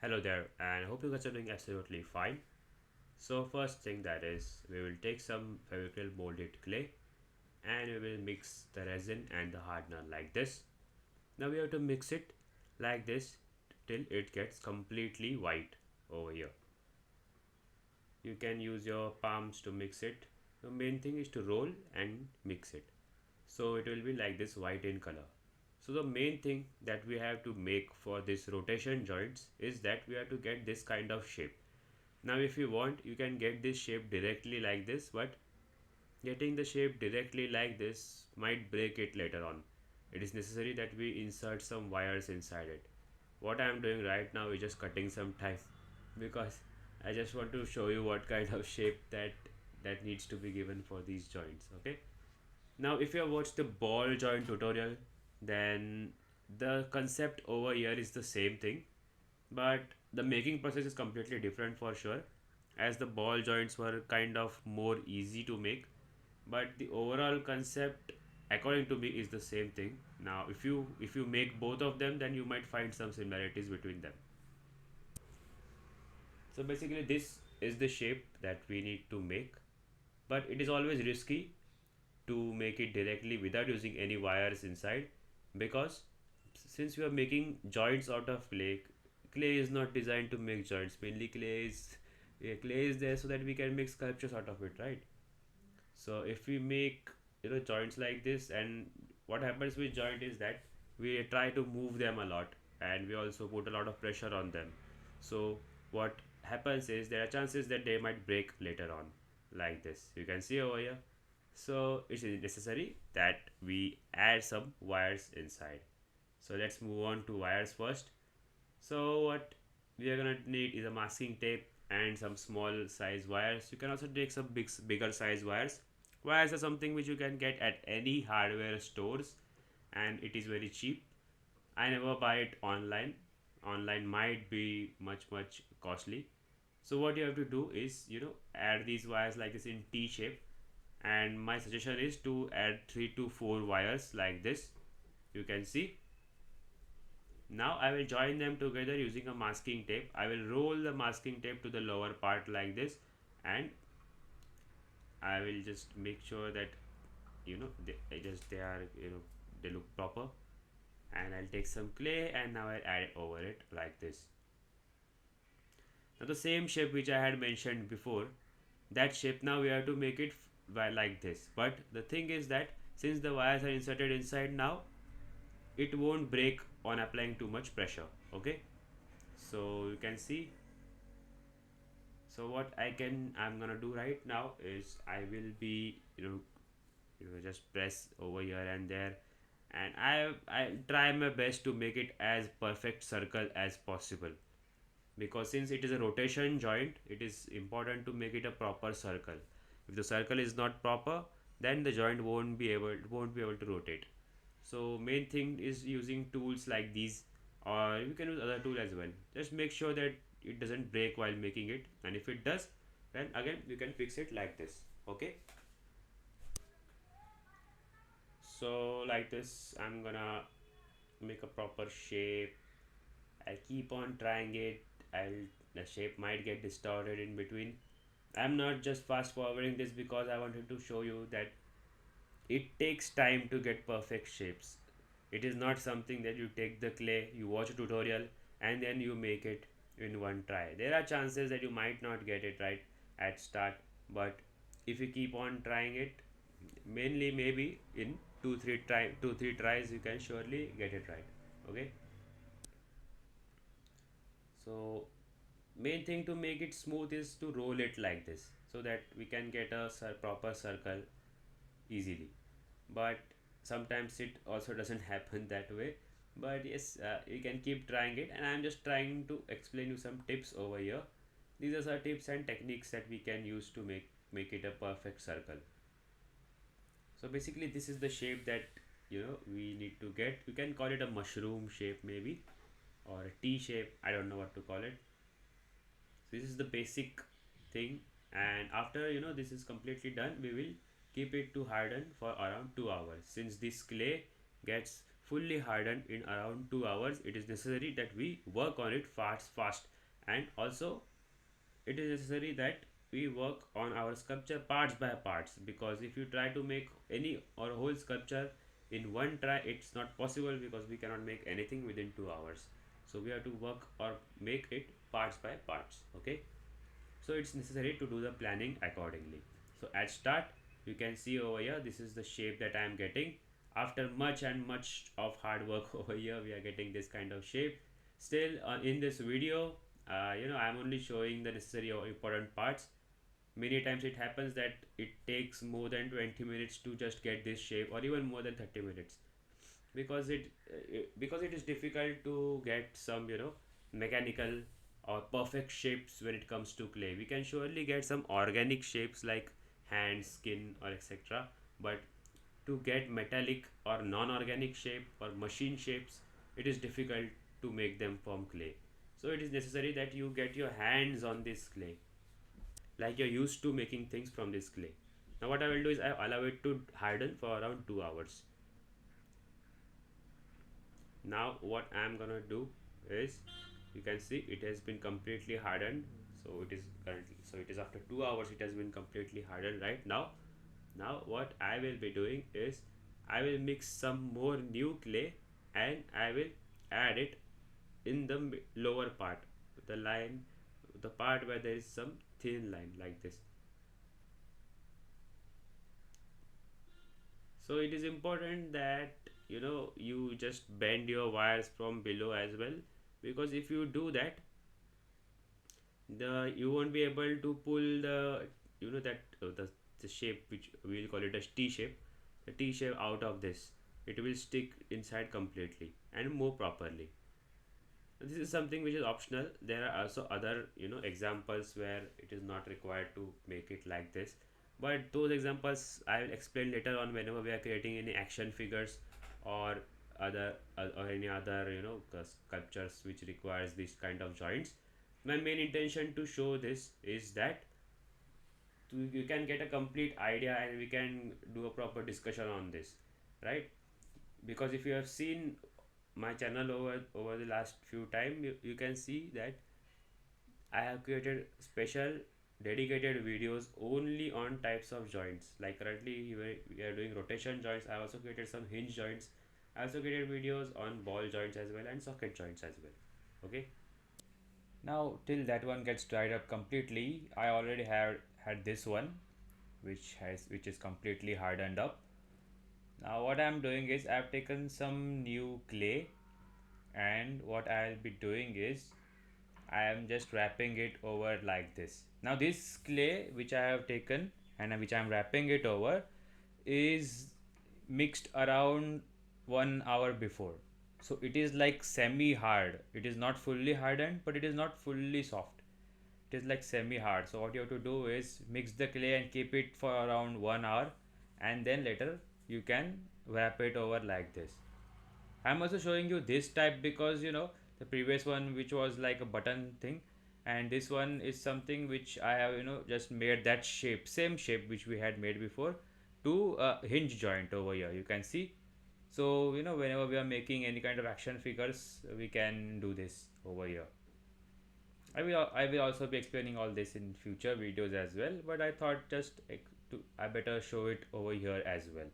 Hello there, and I hope you guys are doing absolutely fine. So first thing that is, we will take some Fevicryl molded clay and we will mix the resin and the hardener like this. Now we have to mix it like this till it gets completely white over here. You can use your palms to mix it. The main thing is to roll and mix it. So it will be like this white in color. So the main thing that we have to make for this rotation joints is that we have to get this kind of shape. Now if you want, you can get this shape directly like this, but getting the shape directly like this might break it later on. It is necessary that we insert some wires inside it. What I am doing right now is just cutting some time because I just want to show you what kind of shape that needs to be given for these joints. Okay. Now if you have watched the ball joint tutorial, then the concept over here is the same thing, but the making process is completely different for sure, as the ball joints were kind of more easy to make, but the overall concept according to me is the same thing. Now if you make both of them, then you might find some similarities between them. So basically this is the shape that we need to make, but it is always risky to make it directly without using any wires inside, because since we are making joints out of clay, clay is not designed to make joints. Mainly clay is there so that we can make sculptures out of it, right? So if we make joints like this, and what happens with joint is that we try to move them a lot, and we also put a lot of pressure on them. So what happens is there are chances that they might break later on, like this you can see over here. So it is necessary that we add some wires inside. So let's move on to wires first. So what we are gonna need is a masking tape and some small size wires. You can also take some bigger size wires. Wires are something which you can get at any hardware stores, and it is very cheap. I never buy it online. Online might be much costly. So what you have to do is add these wires like this in T shape, and my suggestion is to add 3 to 4 wires like this. You can see. Now I will join them together using a masking tape. I will roll the masking tape to the lower part like this, and I will just make sure that they are they look proper. And I'll take some clay and now I'll add it over it like this. Now the same shape which I had mentioned before, that shape now we have to make it like this. But the thing is that since the wires are inserted inside now, it won't break on applying too much pressure. Okay, so you can see. So what I'm gonna do right now is I will be just press over here and there, and I try my best to make it as perfect circle as possible, because since it is a rotation joint, it is important to make it a proper circle. If the circle is not proper, then the joint won't be able to rotate. So main thing is using tools like these, or you can use other tool as well. Just make sure that it doesn't break while making it, and if it does, then again you can fix it like this. Okay, so like this I'm gonna make a proper shape. I keep on trying it. The shape might get distorted in between. I'm not just fast forwarding this because I wanted to show you that it takes time to get perfect shapes. It is not something that you take the clay, you watch a tutorial, and then you make it in one try. There are chances that you might not get it right at start, but if you keep on trying it, mainly maybe in 2 3 tries, you can surely get it right. Okay, so main thing to make it smooth is to roll it like this so that we can get a proper circle easily. But sometimes it also doesn't happen that way. But yes, you can keep trying it, and I'm just trying to explain you some tips over here. These are some tips and techniques that we can use to make it a perfect circle. So basically this is the shape that we need to get. You can call it a mushroom shape maybe, or a T shape, I don't know what to call it. So this is the basic thing, and after this is completely done, we will keep it to harden for around 2 hours. Since this clay gets fully hardened in around 2 hours. It is necessary that we work on it fast, and also it is necessary that we work on our sculpture parts by parts, because if you try to make any or whole sculpture in one try, it's not possible, because we cannot make anything within 2 hours. So we have to work or make it parts by parts. Okay, so it's necessary to do the planning accordingly. So at start, you can see over here, this is the shape that I am getting. After much and much of hard work over here, we are getting this kind of shape. Still, in this video, I'm only showing the necessary or important parts. Many times it happens that it takes more than 20 minutes to just get this shape, or even more than 30 minutes, because it is difficult to get some mechanical or perfect shapes. When it comes to clay, we can surely get some organic shapes like hand, skin, or etc., but to get metallic or non-organic shape or machine shapes, it is difficult to make them from clay. So it is necessary that you get your hands on this clay, like you're used to making things from this clay. Now what I will do is I allow it to harden for around 2 hours. Now what I'm gonna do is, you can see it has been completely hardened. So it is currently, so it is after 2 hours it has been completely hardened right now. Now what I will be doing is, I will mix some more new clay, and I will add it in the lower part, the line, the part where there is some thin line like this. So it is important that you just bend your wires from below as well, because if you do that, the you won't be able to pull the that the shape, which we will call it as T shape, the T shape out of this. It will stick inside completely and move properly. This is something which is optional. There are also other examples where it is not required to make it like this, but those examples I will explain later on, whenever we are creating any action figures or other or any other sculptures which requires this kind of joints. My main intention to show this is that you can get a complete idea, and we can do a proper discussion on this, right? Because if you have seen my channel over the last few time, you can see that I have created special dedicated videos only on types of joints. Like currently we are doing rotation joints. I also created some hinge joints. I also created videos on ball joints as well, and socket joints as well. Okay, now till that one gets dried up completely, I already have had this one, which is completely hardened up. Now what I'm doing is, I've taken some new clay, and what I'll be doing is, I am just wrapping it over like this. Now this clay which I have taken and which I am wrapping it over is mixed around 1 hour before. So it is like semi hard. It is not fully hardened, but it is not fully soft. It is like semi hard. So what you have to do is mix the clay and keep it for around 1 hour, and then later you can wrap it over like this. I'm also showing you this type because the previous one which was like a button thing, and this one is something which I have just made that shape, same shape which we had made before, to a hinge joint over here, you can see. So whenever we are making any kind of action figures, we can do this over here. I will also be explaining all this in future videos as well, but I thought just I better show it over here as well.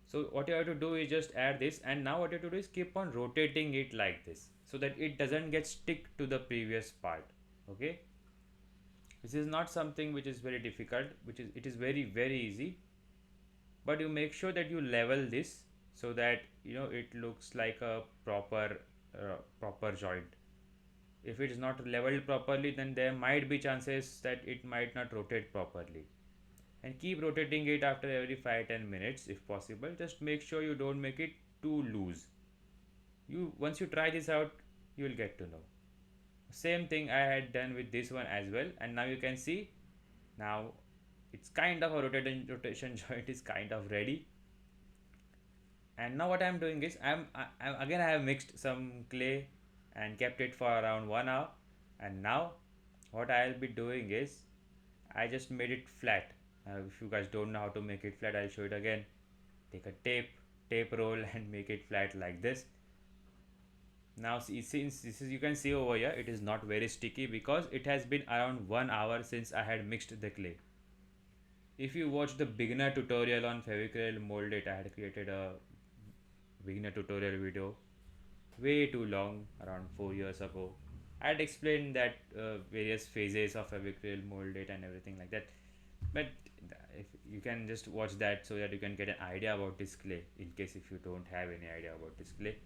So what you have to do is just add this, and now what you have to do is keep on rotating it like this, so that it doesn't get stick to the previous part. Okay, this is not something which is very difficult, it is very easy, but you make sure that you level this, so that it looks like a proper joint. If it is not leveled properly, then there might be chances that it might not rotate properly. And keep rotating it after every 5-10 minutes if possible. Just make sure you don't make it too loose. You Once you try this out, you will get to know. Same thing I had done with this one as well, and now you can see, now it's kind of a rotation joint is kind of ready. And now what I'm doing is, I have mixed some clay and kept it for around 1 hour. And now what I'll be doing is, I just made it flat. If you guys don't know how to make it flat, I'll show it again. Take a tape, tape roll and make it flat like this. Now see, since this is, you can see over here, it is not very sticky because it has been around 1 hour since I had mixed the clay. If you watch the beginner tutorial on Fevicryl Mouldit, I had created a beginner tutorial video way too long, around 4 years ago. I had explained that various phases of Fevicryl Mouldit and everything like that. But if you can just watch that so that you can get an idea about this clay in case if you don't have any idea about this clay.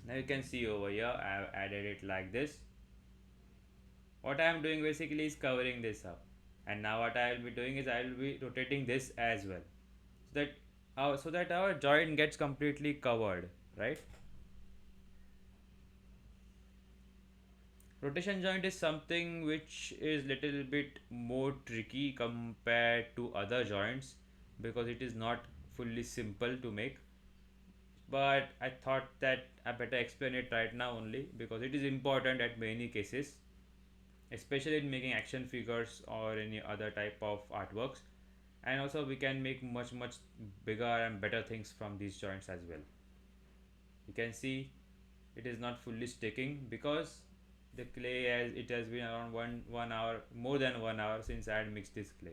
Now you can see over here I have added it like this. What I am doing basically is covering this up, and now what I will be doing is I will be rotating this as well, so that our joint gets completely covered, right? Rotation joint is something which is little bit more tricky compared to other joints because it is not fully simple to make, but I thought that I better explain it right now only because it is important at many cases, especially in making action figures or any other type of artworks. And also we can make much bigger and better things from these joints as well. You can see it is not fully sticking because the clay, as it has been around one hour, more than 1 hour since I had mixed this clay.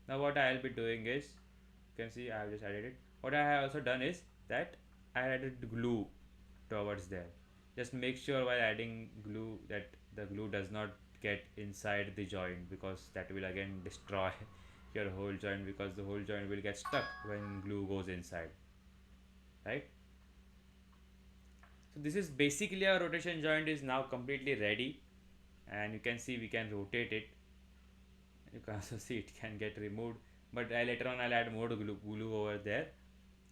Now what I'll be doing is, you can see I have just added it. What I have also done is that I added glue towards there. Just make sure while adding glue that the glue does not get inside the joint because that will again destroy your whole joint, because the whole joint will get stuck when glue goes inside, right? So this is basically our rotation joint is now completely ready, and you can see we can rotate it. You can also see it can get removed, but later on I'll add more glue over there.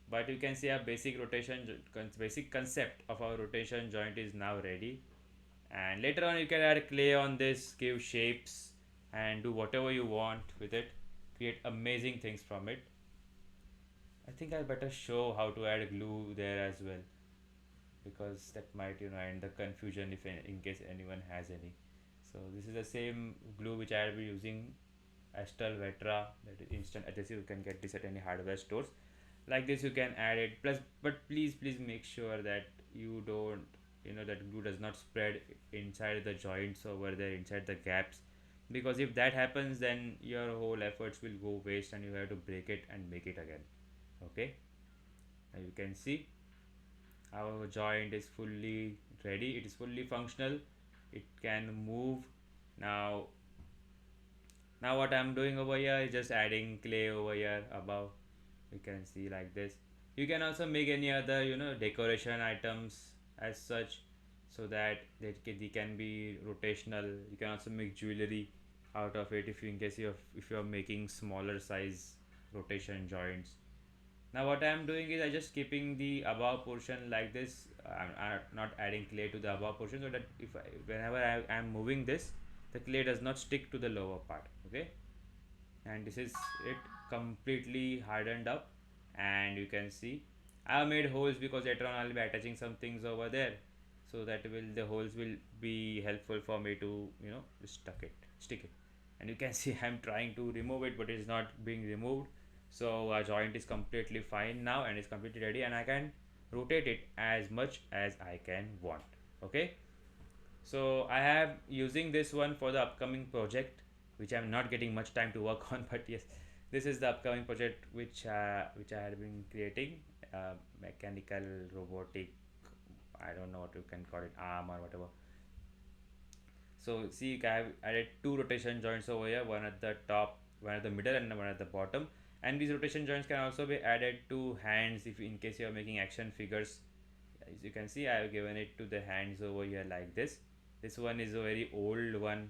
But you can see our basic basic concept of our rotation joint is now ready. And later on you can add clay on this, give shapes and do whatever you want with it, create amazing things from it. I think I better show how to add glue there as well, because that might end the confusion if in case anyone has any. So this is the same glue which I will be using, Astal Vetra, that is instant adhesive. You can get this at any hardware stores. Like this you can add it, plus but please make sure that you don't, that glue does not spread inside the joints over there, inside the gaps, because if that happens then your whole efforts will go waste and you have to break it and make it again. Okay, now you can see our joint is fully ready, it is fully functional, it can move. Now now what I'm doing over here is just adding clay over here above. You can see like this. You can also make any other decoration items as such, so that they can be rotational. You can also make jewelry out of it if you, in case you if you're making smaller size rotation joints. Now what I am doing is I just keeping the above portion like this. I'm not adding clay to the above portion, so that if whenever I am moving this, the clay does not stick to the lower part. Okay, and this is it, completely hardened up. And you can see I have made holes because later on I'll be attaching some things over there, so that will the holes will be helpful for me to stick it. And you can see I'm trying to remove it, but it's not being removed. So our joint is completely fine now and it's completely ready, and I can rotate it as much as I can want. Okay, so I have using this one for the upcoming project, which I'm not getting much time to work on. But yes, this is the upcoming project which I had been creating, mechanical robotic. I don't know what you can call it, arm or whatever. So see, I have added two rotation joints over here, one at the top, one at the middle, and one at the bottom. And these rotation joints can also be added to hands if in case you are making action figures. As you can see, I have given it to the hands over here like this. This one is a very old one,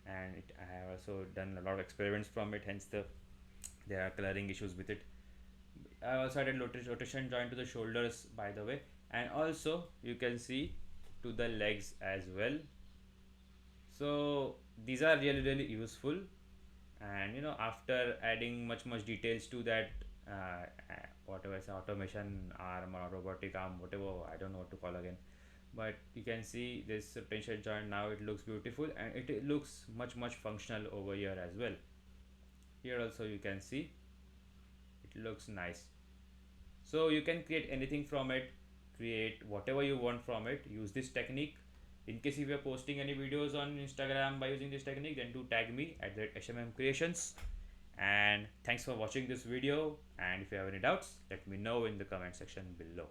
and I have also done a lot of experiments from it, hence there are coloring issues with it. I also added rotation joint to the shoulders, by the way, and also you can see to the legs as well. So these are really useful. And after adding much details to that, whatever is automation arm or robotic arm, whatever, I don't know what to call again, but you can see this tension joint now, it looks beautiful and it looks much functional over here as well. Here also you can see it looks nice. So you can create anything from it, create whatever you want from it. Use this technique. In case if you are posting any videos on Instagram by using this technique, then do tag me at the HMM Creations. And thanks for watching this video. And if you have any doubts, let me know in the comment section below.